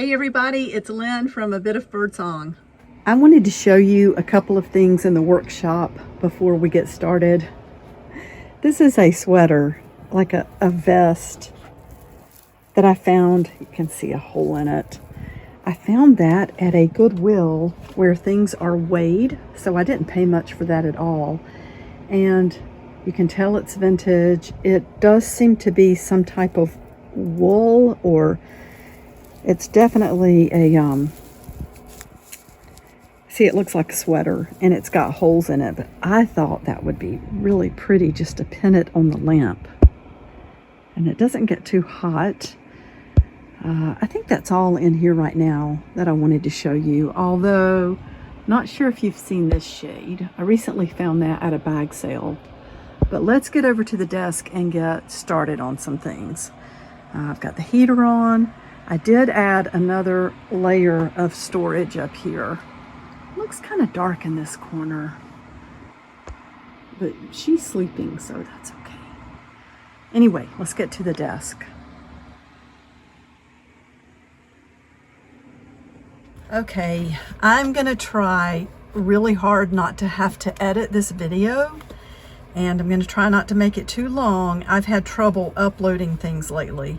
Hey everybody, it's Lynn from A Bit of Birdsong. I wanted to show you a couple of things in the workshop before we get started. This is a sweater, like a vest that I found. You can see a hole in it. I found that at a Goodwill where things are weighed, so I didn't pay much for that at all. And you can tell it's vintage. It does seem to be some type of wool, or it's definitely a see, it looks like a sweater and it's got holes in it, but I thought that would be really pretty just to pin it on the lamp. And it doesn't get too hot. I think that's all in here right now that I wanted to show you, although not sure if you've seen this shade. I recently found that at a bag sale. But let's get over to the desk and get started on some things. I've got the heater on. I did add another layer of storage up here. Looks kind of dark in this corner, but she's sleeping, so that's okay. Anyway, let's get to the desk. Okay, I'm gonna try really hard not to have to edit this video, and I'm gonna try not to make it too long. I've had trouble uploading things lately.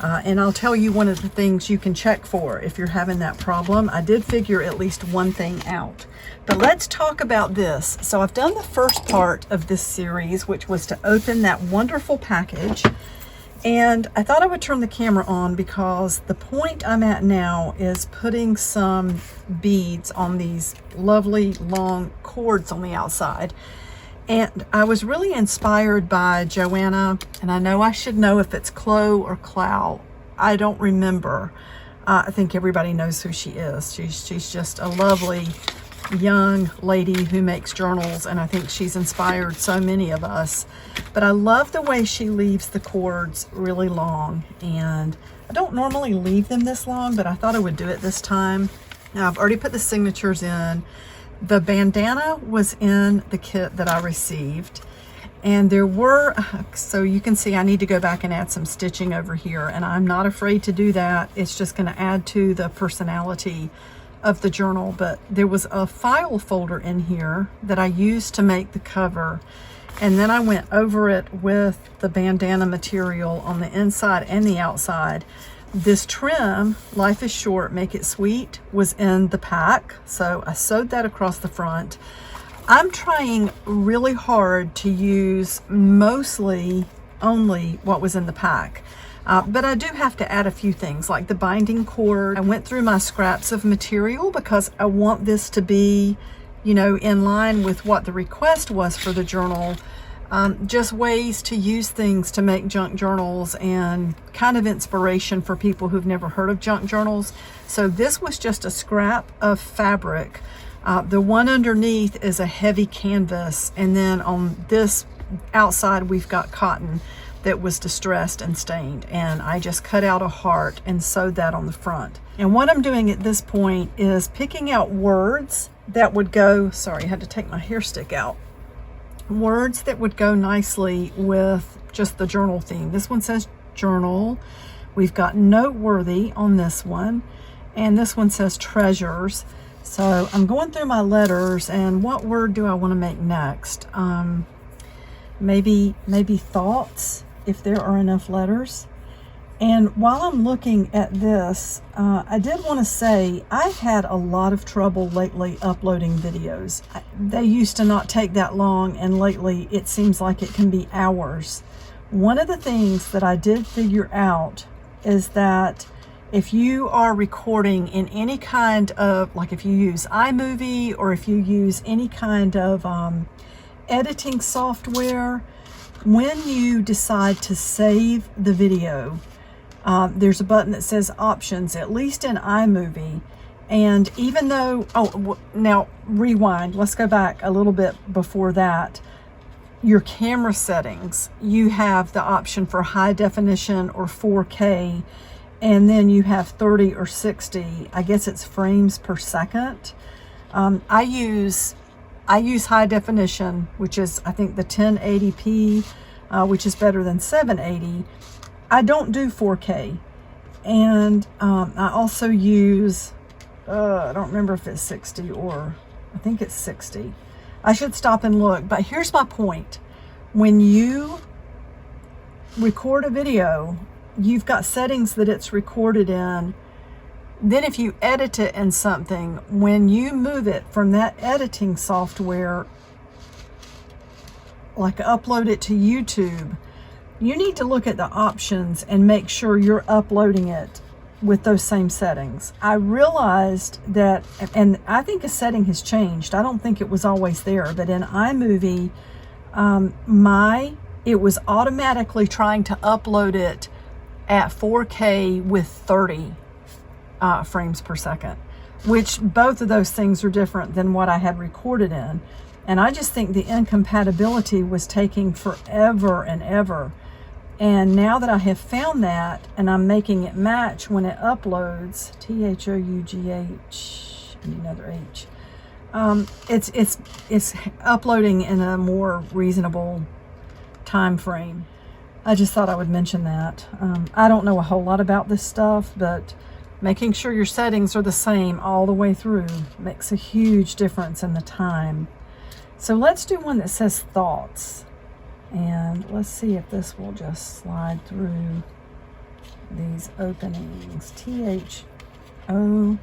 And I'll tell you one of the things you can check for if you're having that problem. I did figure at least one thing out. But let's talk about this. So I've done the first part of this series, which was to open that wonderful package. And I thought I would turn the camera on because the point I'm at now is putting some beads on these lovely long cords on the outside. And I was really inspired by Johanna, and I know I should know if it's Clough or Clough. I don't remember. I think everybody knows who she is. She's just a lovely young lady who makes journals, and I think she's inspired so many of us. But I love the way she leaves the cords really long, and I don't normally leave them this long, but I thought I would do it this time. Now I've already put the signatures in. The bandana was in the kit that I received, and there were, so you can see I need to go back and add some stitching over here, and I'm not afraid to do that. It's just going to add to the personality of the journal. But there was a file folder in here that I used to make the cover, and then I went over it with the bandana material on the inside and the outside. This trim, Life is Short, Make It Sweet, was in the pack, so I sewed that across the front. I'm trying really hard to use mostly only what was in the pack, but I do have to add a few things like the binding cord. I went through my scraps of material because I want this to be, you know, in line with what the request was for the journal. Just ways to use things to make junk journals and kind of inspiration for people who've never heard of junk journals. So this was just a scrap of fabric. The one underneath is a heavy canvas, and then on this outside we've got cotton that was distressed and stained, and I just cut out a heart and sewed that on the front. And what I'm doing at this point is picking out words that would go, sorry, I had to take my hair stick out. Words that would go nicely with just the journal theme. This one says journal. We've got noteworthy on this one, and this one says treasures. So I'm going through my letters, and what word do I want to make next? Maybe thoughts, if there are enough letters. And while I'm looking at this, I did want to say I've had a lot of trouble lately uploading videos. They used to not take that long, and lately it seems like it can be hours. One of the things that I did figure out is that if you are recording in any kind of, like if you use iMovie or if you use any kind of editing software, when you decide to save the video, there's a button that says options, at least in iMovie. And even though, now rewind, let's go back a little bit before that. Your camera settings, you have the option for high definition or 4K, and then you have 30 or 60, I guess it's frames per second. I use high definition, which is, I think, the 1080p, which is better than 780. I don't do 4K. And I also use, I don't remember if it's 60 or I think it's 60. I should stop and look, but here's my point. When you record a video, you've got settings that it's recorded in. Then if you edit it in something, when you move it from that editing software, like upload it to YouTube, you need to look at the options and make sure you're uploading it with those same settings. I realized that, and I think a setting has changed. I don't think it was always there, but in iMovie, it was automatically trying to upload it at 4K with 30 frames per second, which both of those things are different than what I had recorded in. And I just think the incompatibility was taking forever and ever. And now that I have found that and I'm making it match when it uploads, THOUGH and another H, it's uploading in a more reasonable time frame. I just thought I would mention that. I don't know a whole lot about this stuff, but making sure your settings are the same all the way through makes a huge difference in the time. So let's do one that says thoughts. And let's see if this will just slide through these openings. THOUGHT. THOUGHT.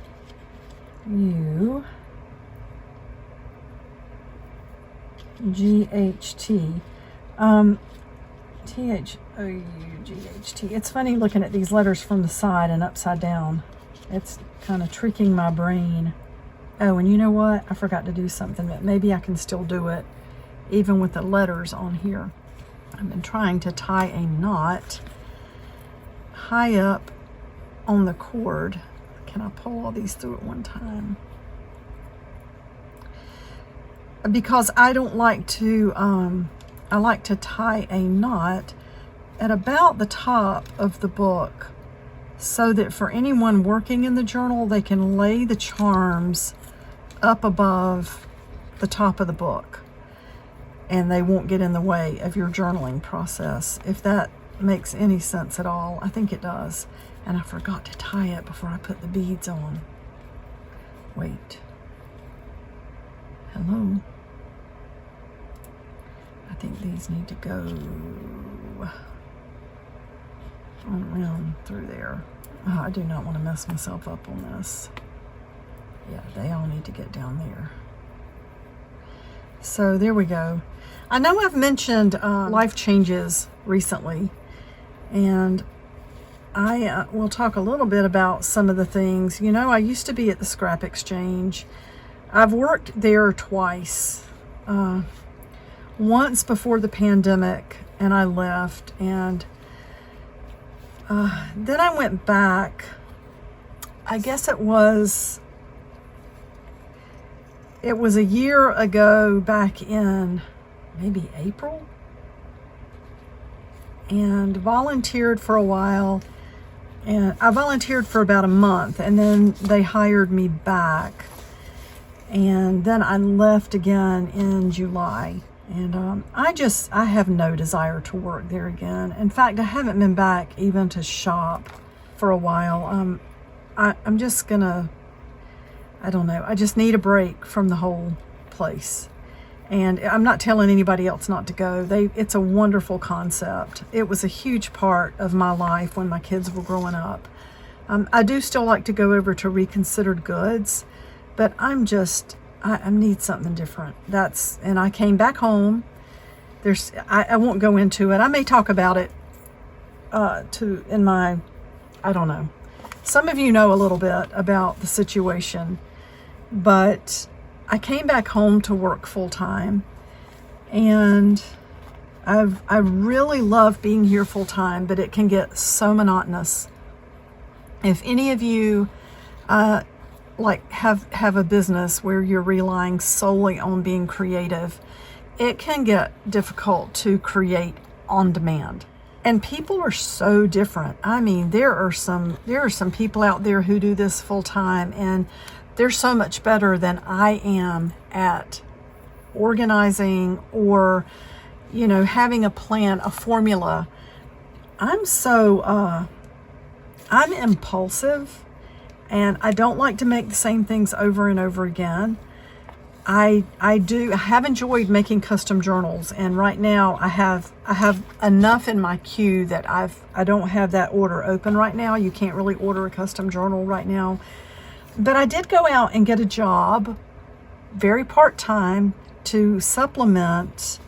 It's funny looking at these letters from the side and upside down. It's kind of tricking my brain. Oh, and you know what? I forgot to do something, but maybe I can still do it even with the letters on here. I've been trying to tie a knot high up on the cord. Can I pull all these through at one time? Because I don't like to, I like to tie a knot at about the top of the book so that for anyone working in the journal, they can lay the charms up above the top of the book and they won't get in the way of your journaling process. If that makes any sense at all, I think it does. And I forgot to tie it before I put the beads on. Wait. Hello? I think these need to go on around through there. Oh, I do not want to mess myself up on this. Yeah, they all need to get down there. So there we go. I know I've mentioned life changes recently, and I will talk a little bit about some of the things. You know, I used to be at the scrap exchange. I've worked there twice. Once before the pandemic, and I left, and then I went back. I guess it was a year ago, back in maybe April, and volunteered for a while. And I volunteered for about a month, and then they hired me back. And then I left again in July. And I have no desire to work there again. In fact, I haven't been back even to shop for a while. I'm just gonna, I don't know, I just need a break from the whole place. And I'm not telling anybody else not to go. It's a wonderful concept. It was a huge part of my life when my kids were growing up. I do still like to go over to Reconsidered Goods, but I need something different. And I came back home. I won't go into it. I may talk about it I don't know. Some of you know a little bit about the situation, but I came back home to work full time, and I really love being here full time, but it can get so monotonous. If any of you have a business where you're relying solely on being creative, it can get difficult to create on demand. And people are so different. I mean, there are some people out there who do this full time, and they're so much better than I am at organizing or, having a plan, a formula. I'm so I'm impulsive and I don't like to make the same things over and over again. I have enjoyed making custom journals, and right now I have enough in my queue that I don't have that order open right now. You can't really order a custom journal right now. But I did go out and get a job, very part-time, to supplement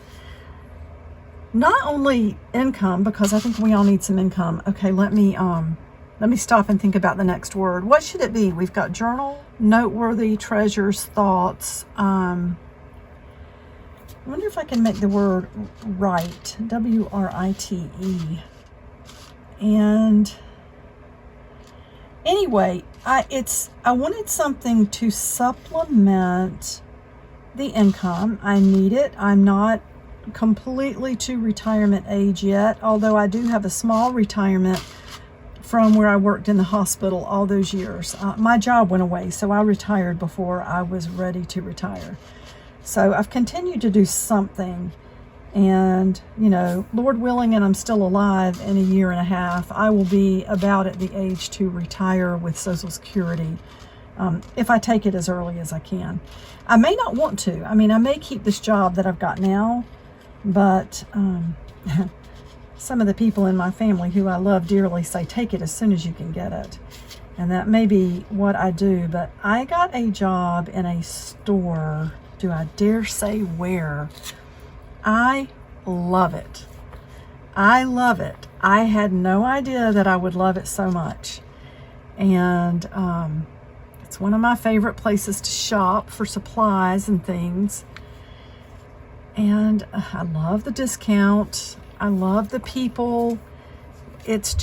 not only income, because I think we all need some income. Okay, let me stop and think about the next word. What should it be? We've got journal, noteworthy, treasures, thoughts. I wonder if I can make the word write, W-R-I-T-E. And anyway, I wanted something to supplement the income. I need it. I'm not completely to retirement age yet, although I do have a small retirement from where I worked in the hospital all those years. My job went away, so I retired before I was ready to retire. So I've continued to do something, and Lord willing, and I'm still alive in a year and a half, I will be about at the age to retire with Social Security, if I take it as early as I can. I may not want to. I mean, I may keep this job that I've got now, but some of the people in my family who I love dearly say, take it as soon as you can get it. And that may be what I do. But I got a job in a store. Do I dare say where? I love it. I love it. I had no idea that I would love it so much. And it's one of my favorite places to shop for supplies and things. And I love the discount. I love the people. It's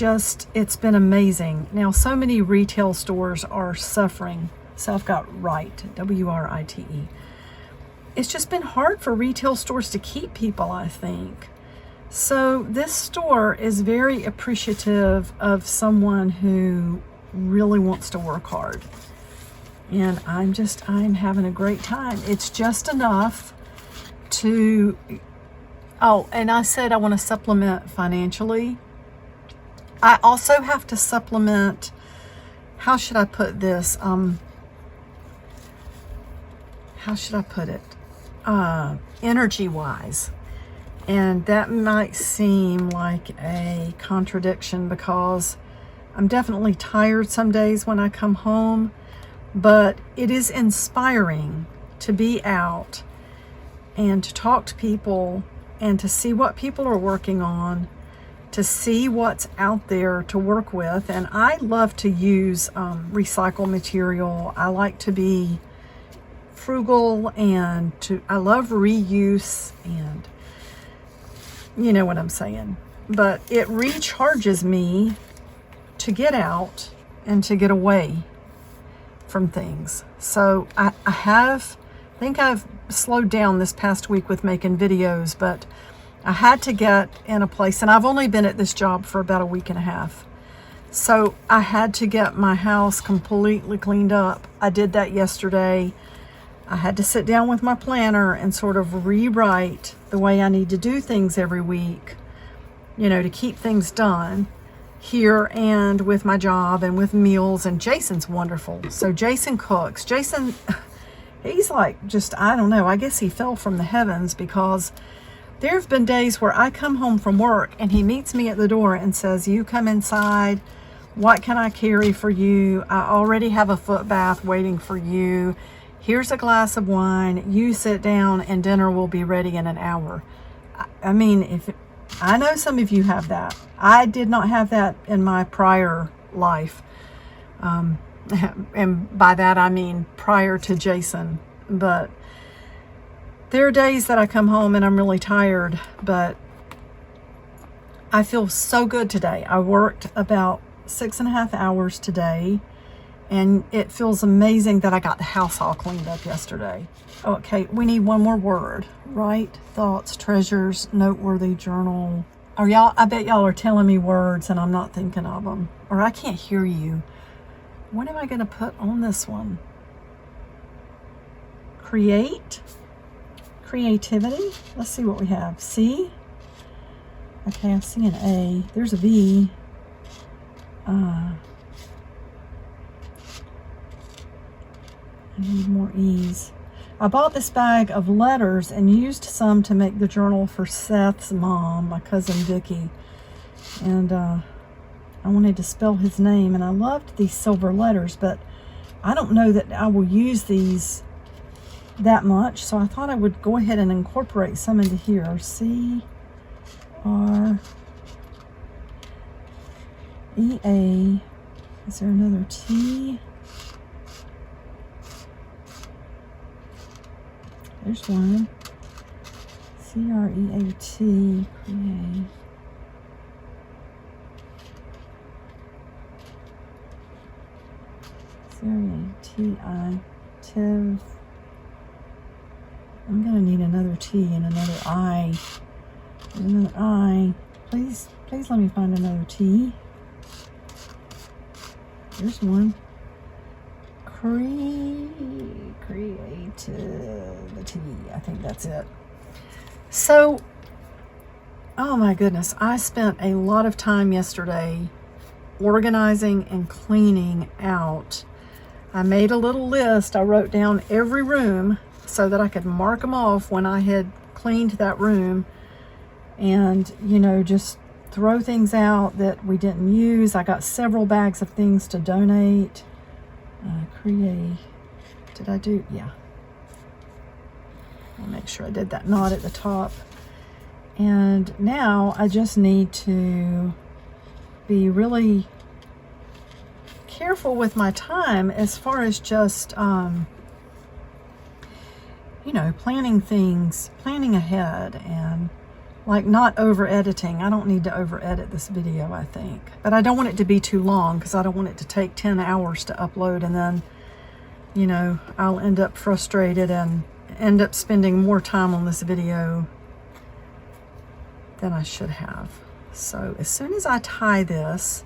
been amazing. Now, so many retail stores are suffering. So I've got Write, W-R-I-T-E. It's just been hard for retail stores to keep people, I think. So this store is very appreciative of someone who really wants to work hard. And I'm having a great time. It's just enough to... Oh, and I said I want to supplement financially. I also have to supplement, how should I put this? How should I put it? Energy-wise. And that might seem like a contradiction because I'm definitely tired some days when I come home, but it is inspiring to be out and to talk to people and to see what people are working on, to see what's out there to work with. And I love to use recycled material. I like to be frugal, and I love reuse, and you know what I'm saying. But it recharges me to get out and to get away from things. So I think I've slowed down this past week with making videos, but I had to get in a place, and I've only been at this job for about a week and a half. So I had to get my house completely cleaned up. I did that yesterday. I had to sit down with my planner and sort of rewrite the way I need to do things every week, to keep things done here and with my job and with meals. And Jason's wonderful. So Jason cooks. Jason, he's like, I don't know, I guess he fell from the heavens, because there have been days where I come home from work and he meets me at the door and says, you come inside. What can I carry for you? I already have a foot bath waiting for you. Here's a glass of wine. You sit down and dinner will be ready in an hour. I mean, I know some of you have that. I did not have that in my prior life. And by that, I mean prior to Jason. But there are days that I come home and I'm really tired, but I feel so good today. I worked about 6.5 hours today, and it feels amazing that I got the house all cleaned up yesterday. Okay, we need one more word. Write, thoughts, treasures, noteworthy, journal. I bet y'all are telling me words and I'm not thinking of them. Or I can't hear you. What am I going to put on this one? Create. Creativity. Let's see what we have. C. Okay, I see an A. There's a V. I need more E's. I bought this bag of letters and used some to make the journal for Seth's mom, my cousin Vicky. And I wanted to spell his name, and I loved these silver letters, but I don't know that I will use these that much, so I thought I would go ahead and incorporate some into here. C-R-E-A. Is there another T? There's one. C-R-E-A-T. Create. C-R-E-A-T-I. Tiv. I'm gonna need another T and another I. Another I. Please let me find another T. There's one. Creativity. I think that's it. So, oh my goodness, I spent a lot of time yesterday organizing and cleaning out. I made a little list. I wrote down every room so that I could mark them off when I had cleaned that room, and, you know, just throw things out that we didn't use. I got several bags of things to donate. Did I do? Yeah. I'll make sure I did that knot at the top. And now I just need to be really careful with my time as far as just, you know, planning ahead, and like not over editing. I don't need to over edit this video, I think. But I don't want it to be too long, because I don't want it to take 10 hours to upload, and then, you know, I'll end up frustrated and end up spending more time on this video than I should have. So as soon as I tie this,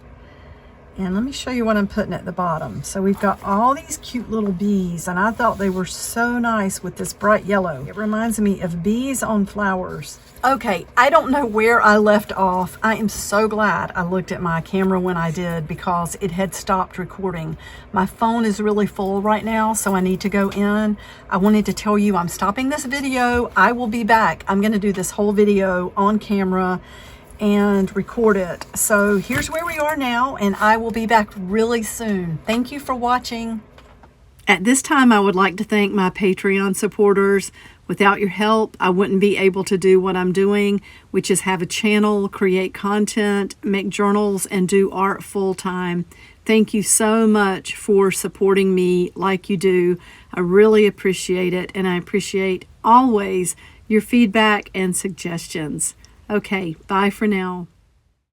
and let me show you what I'm putting at the bottom. So we've got all these cute little bees, and I thought they were so nice with this bright yellow. It reminds me of bees on flowers. Okay, I don't know where I left off. I am so glad I looked at my camera when I did, because it had stopped recording. My phone is really full right now, so I need to go in. I wanted to tell you I'm stopping this video. I will be back. I'm gonna do this whole video on camera and record it. So here's where we are now, and I will be back really soon. Thank you for watching. At this time, I would like to thank my Patreon supporters. Without your help, I wouldn't be able to do what I'm doing, which is have a channel, create content, make journals, and do art full time. Thank you so much for supporting me like you do. I really appreciate it, and I appreciate always your feedback and suggestions. Okay, bye for now.